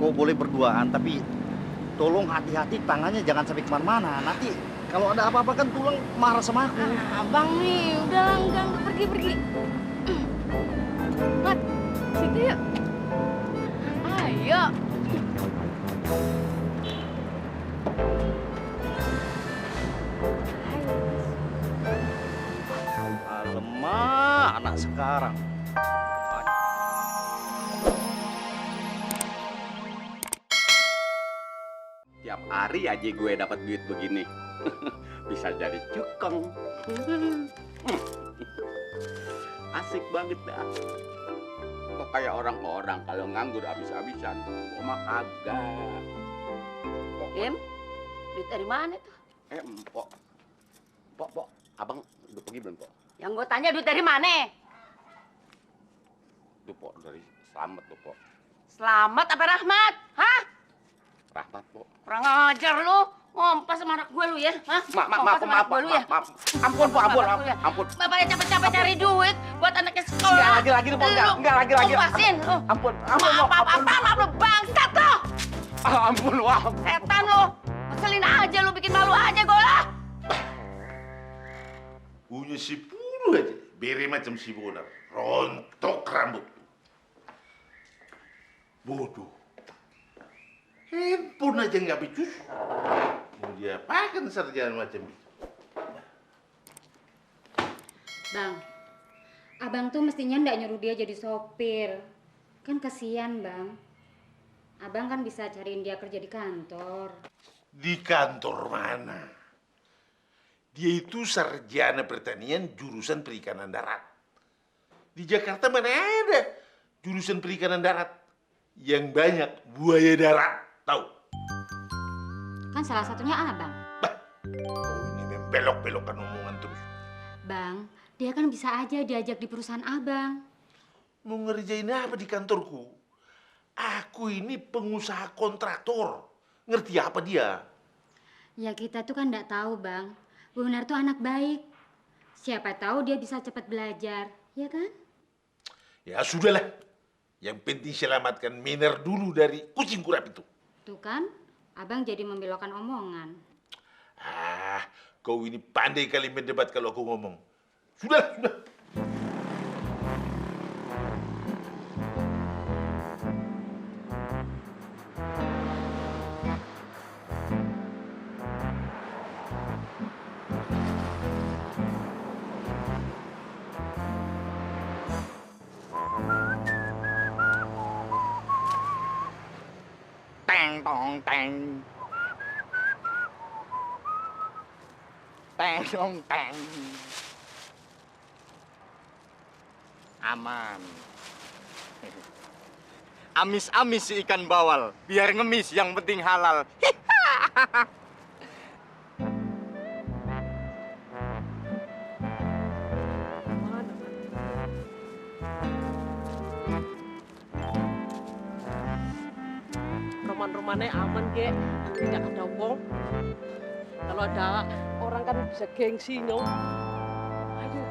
kok boleh berduaan, tapi tolong hati-hati tangannya jangan sampai kemana-mana. Nanti kalau ada apa-apa kan tulang marah sama aku. Abang nih, udah enggak pergi. Mat, situ yuk. Ayo. Alamak, anak sekarang. Tiap hari aja gue dapat duit begini. Bisa jadi cukong. Asik banget dah. Kok kayak orang-orang kalau nganggur habis-habisan. Kok mah kagak. Im, duit dari mana tuh? Empok. Pok. Abang udah pergi belum, Pok? Yang gue tanya duit dari mana? Tuh, Pok, dari Selamat tuh, Pok. Selamat apa Rahmat? Hah? Rahmat, Pok. Kurang ajar lu. Ngompas sama anak gue lu ya? Hah? Maaf, Gue lu ya? maaf. Ampun, Pok, ampun. Bapaknya capek-capek cari duit buat anaknya sekolah. Enggak lagi, Pok, enggak lagi. Ngompasin lu. Ampun, Maaf lu, bangsat lu. Ampun, wah. Setan lu. Ngeselin aja lu, bikin malu aja gue lah. Punya si Puru aja, bere macam si Bonar, rontok rambut. Bodoh. Handphone aja nggak becus. Mau diapakan sarjana macam itu? Bang, abang tuh mestinya ndak nyuruh dia jadi sopir. Kan kasihan, Bang. Abang kan bisa cariin dia kerja di kantor. Di kantor mana? Dia itu sarjana pertanian jurusan perikanan darat. Di Jakarta mana ada jurusan perikanan darat yang banyak buaya darat, tahu? Kan salah satunya abang. Bah, kau ini membelok-belokkan omongan terus. Bang, dia kan bisa aja diajak di perusahaan abang. Mau ngerjain apa di kantorku? Aku ini pengusaha kontraktor. Ngerti apa dia? Ya kita tuh kan ndak tahu, Bang. Bu Benar tuh anak baik. Siapa tahu dia bisa cepat belajar, ya kan? Ya sudahlah. Yang penting selamatkan Miner dulu dari kucing kurap itu. Tuh kan, abang jadi membelokkan omongan. Ah, kau ini pandai kali mendebat kalau aku ngomong. Sudah. Teng. Teng. Aman. Amis-amis si ikan bawal, biar ngemis yang penting halal. Roman-romannya aman, Gek. Tidak ada wong. Kalau ada orang kan bisa gengsi, nyong. Ayo.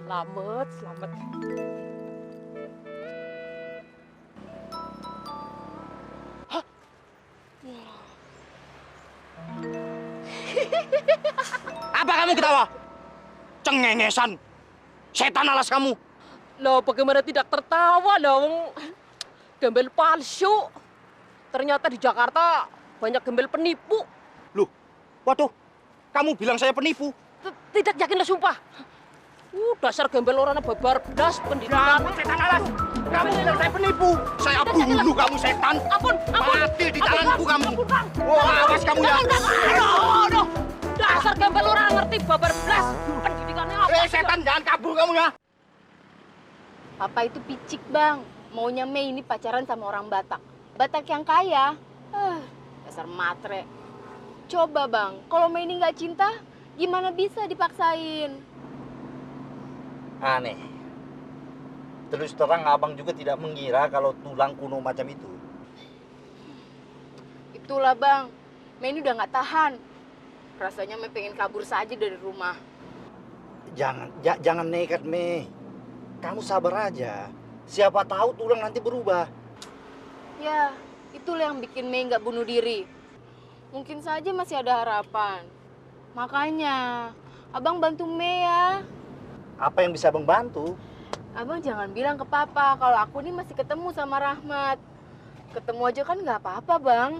Selamat. Hah? Apa kamu ketawa? Cengengesan. Setan alas kamu. Loh, bagaimana tidak tertawa dong? Gembel palsu. Ternyata di Jakarta banyak gembel penipu. Loh, waduh. Kamu bilang saya penipu. Tidak yakin lah, sumpah. Dasar gembel orangnya babar belas pendidikan. Kamu setan alas. Kamu bilang saya penipu. Saya bunuh kamu setan. Ampun. Mati di tanganku kamu. Ampun, Bang. Wah, awas kamu ya. Aduh. Dasar gembel orang ngerti babar belas. Pendidikannya apa? Setan, jangan kabur kamu ya. Papa itu picik, Bang. Maunya Mei ini pacaran sama orang Batak. Batak yang kaya. Dasar matre. Coba, Bang. Kalau Mei ini nggak cinta, gimana bisa dipaksain? Aneh. Terus terang abang juga tidak mengira kalau tulang kuno macam itu. Itulah, Bang. Mei ini udah nggak tahan. Rasanya Mei pengen kabur saja dari rumah. Jangan nekat, Mei. Kamu sabar aja. Siapa tahu tulang nanti berubah. Ya, itulah yang bikin Mei nggak bunuh diri. Mungkin saja masih ada harapan. Makanya, abang bantu Mei ya. Apa yang bisa Abang bantu? Abang jangan bilang ke papa kalau aku nih masih ketemu sama Rahmat. Ketemu aja kan nggak apa-apa, Bang.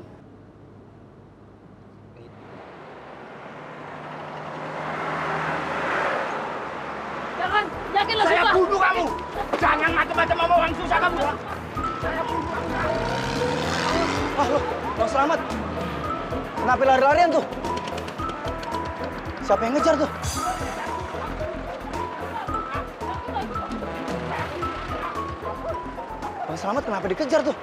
Jangan, yakin lo Saya suka. bunuh kamu. Jangan macam-macam sama orang susah kamu. Bang Selamat. Kenapa lari-larian tuh? Siapa yang ngejar tuh? Bang Selamat kenapa dikejar tuh?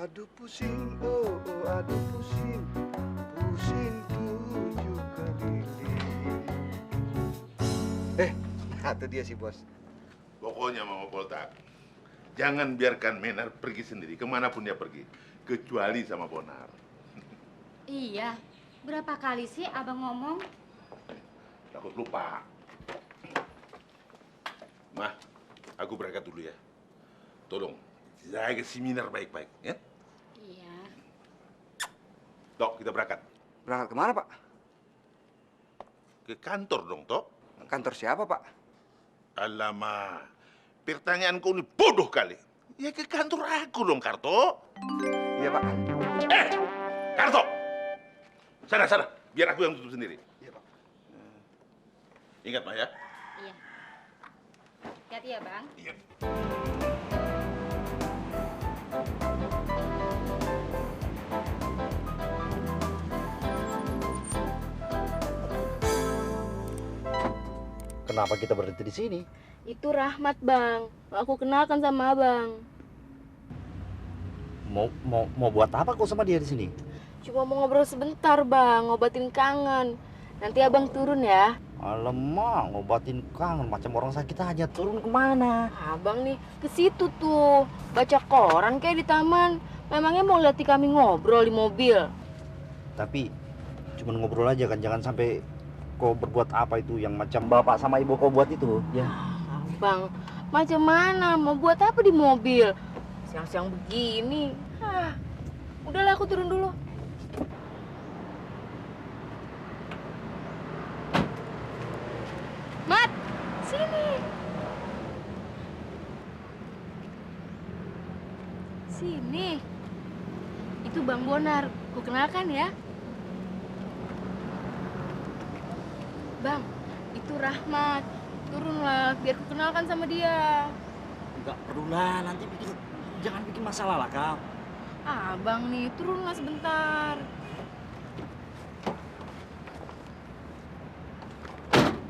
Aduh pusing, oh, oh aduh pusing, pusing 7 kali. Itu dia si bos. Pokoknya Mama Polta, jangan biarkan Menar pergi sendiri kemanapun dia pergi, kecuali sama Bonar. Iya, berapa kali sih abang ngomong? Takut lupa. Mah, aku berangkat dulu ya. Tolong jaga si Minar baik-baik, ya. Iya. Tok, kita berangkat. Berangkat kemana pak? Ke kantor dong, Tok. Kantor siapa pak? Alamak, pertanyaan kau ini bodoh kali. Ya ke kantor aku dong, Karto. Iya pak. Karto! Sana, biar aku yang tutup sendiri. Iya pak. Ingat, Mah ya. Iya. Hati-hati ya bang. Iya. Kenapa kita berhenti di sini? Itu Rahmat, Bang. Aku kenalkan sama Abang. Mau buat apa kau sama dia di sini? Cuma mau ngobrol sebentar, Bang. Ngobatin kangen. Nanti Abang turun ya. Alamak, ngobatin kangen macam orang sakit aja. Turun kemana? Abang nih ke situ tuh. Baca koran kayak di taman. Memangnya mau lihat kami ngobrol di mobil. Tapi cuma ngobrol aja kan, jangan sampai kau berbuat apa itu yang macam bapak sama ibu kau buat itu. Ya. Bang, macam mana? Mau buat apa di mobil? Siang-siang begini. Udahlah aku turun dulu. Mat, sini. Sini. Itu Bang Bonar. Ku kenalkan ya. Bang, itu Rahmat. Turunlah, biar ku kenalkan sama dia. Enggak perlu lah, nanti jangan bikin masalah lah kau. Bang nih, turunlah sebentar.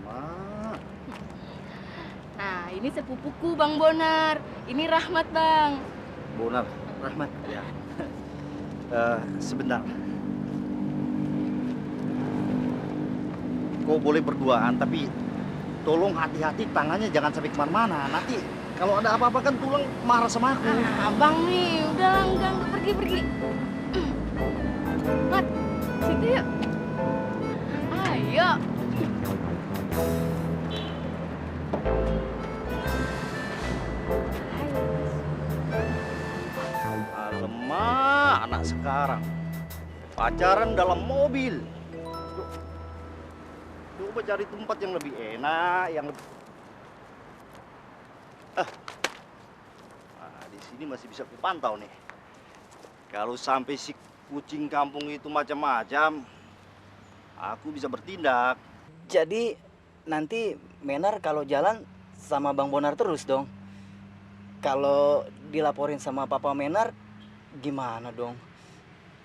Mak. Nah, ini sepupuku Bang Bonar. Ini Rahmat, Bang. Bonar, Rahmat. Ya. Sebentar. Kau boleh berduaan, tapi tolong hati-hati tangannya jangan sampai kemana-mana. Nanti kalau ada apa-apa kan tulang marah sama aku. Abang nih, udah enggak pergi. Mat, situ yuk. Ayo. Alamak, anak sekarang pacaran dalam mobil. Coba cari tempat yang lebih enak, yang lebih... di sini masih bisa kupantau nih. Kalau sampai si kucing kampung itu macam-macam, aku bisa bertindak. Jadi nanti Menar kalau jalan sama Bang Bonar terus dong. Kalau dilaporin sama Papa Menar gimana dong?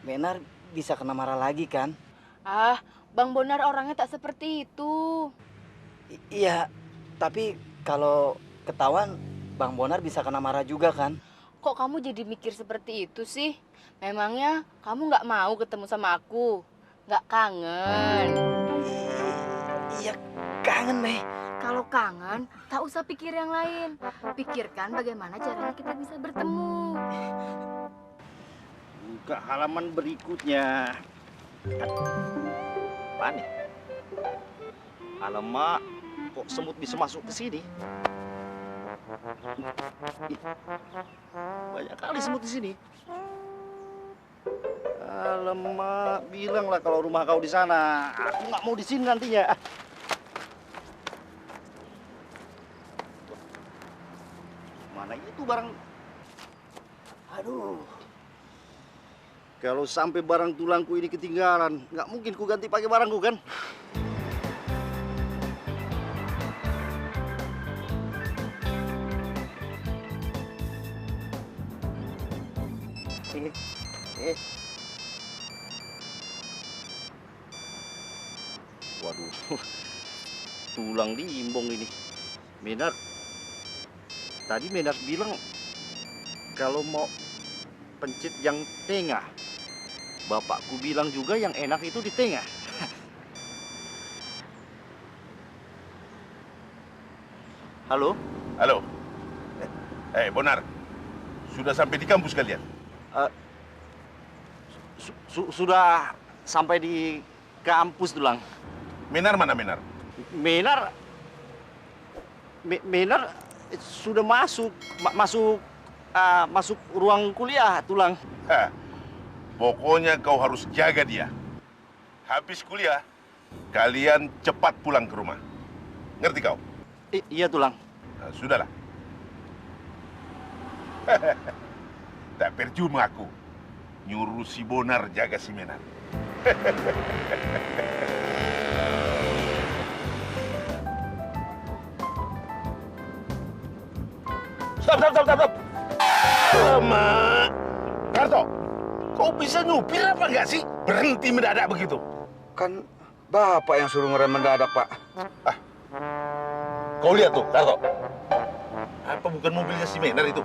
Menar bisa kena marah lagi kan? Bang Bonar orangnya tak seperti itu. Iya, tapi kalau ketahuan Bang Bonar bisa kena marah juga kan? Kok kamu jadi mikir seperti itu sih? Memangnya kamu nggak mau ketemu sama aku? Nggak kangen? Iya, kangen Mei. Kalau kangen, tak usah pikir yang lain. Pikirkan bagaimana caranya kita bisa bertemu. Buka halaman berikutnya. Apa nih? Alamak, kok semut bisa masuk ke sini? Ih, banyak kali semut di sini. Alamak, bilanglah kalau rumah kau di sana. Aku nggak mau di sini nantinya. Mana itu barang? Aduh. Kalau sampai barang tulangku ini ketinggalan, nggak mungkin ku ganti pakai barangku kan? Eh. Waduh, tulang diimbong ini. Menar, tadi Menar bilang kalau mau pencet yang tengah. Bapakku bilang juga yang enak itu di tengah. Halo? Halo. Bonar. Sudah sampai di kampus kalian? Sudah sampai di kampus, Tulang. Menar mana Menar? Menar, Menar sudah masuk ruang kuliah, Tulang. Hah, pokoknya kau harus jaga dia. Habis kuliah, kalian cepat pulang ke rumah. Ngerti kau? Iya, Tulang. Nah, sudahlah. Tak percuma aku nyuruh si Bonar jaga si Menar. Stop. Lama. Karto, kau bisa nyupir apa enggak sih? Berhenti mendadak begitu. Kan Bapak yang suruh ngerem mendadak, Pak. Kau lihat tuh, Karto. Apa bukan mobilnya si Menar itu?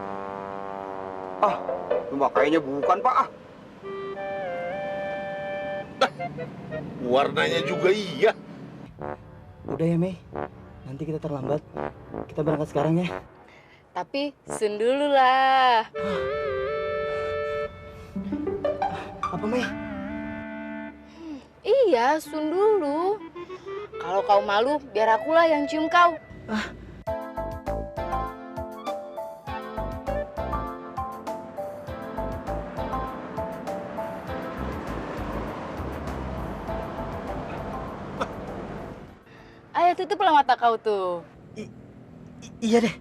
Cuma kayaknya bukan, Pak. Warnanya juga iya. Udah ya, Mei. Nanti kita terlambat. Kita berangkat sekarang ya. Tapi sun dulu lah. Apa, Mei? Iya, sun dulu. Kalau kau malu, biar akulah yang cium kau. Ayo tutuplah mata kau tuh. Iya deh.